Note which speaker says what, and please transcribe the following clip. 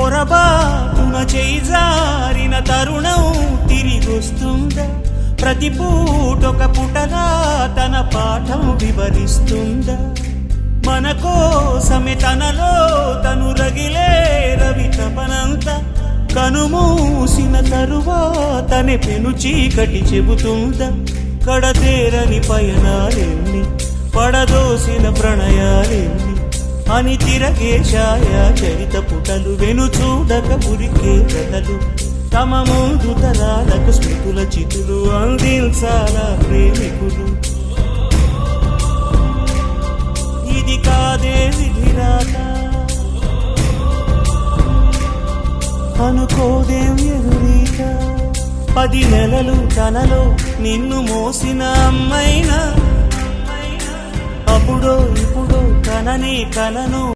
Speaker 1: పొరబాటున చేజారిన తరుణం తిరిగొస్తుందా? ప్రతి పూటొక పుటలా తన పాఠం వివరిస్తుందా? మన కోసమే తనలో తను రగిలే రవి తపనంతా కనుమూసిన తరువాతనే పెను చీకటి చెబుతుందా? కడతేరని పయనాలెన్ని, పడదోసిన ప్రణయాలెన్ని అని తిరగే ఛాయా చరిత పుటలు, వెను చూడక ఉరికే కథలు, తమ ముందు తరాలకు స్మృతుల చితులు అందించాలా ప్రేమికులు. ఇది కాదే విధిరాత, అనుకోదేం ఎదురీత. 10 నెలలు తనలో నిన్ను మోసిన అమ్మైనా, అప్పుడో ఇప్పుడో కననే కలను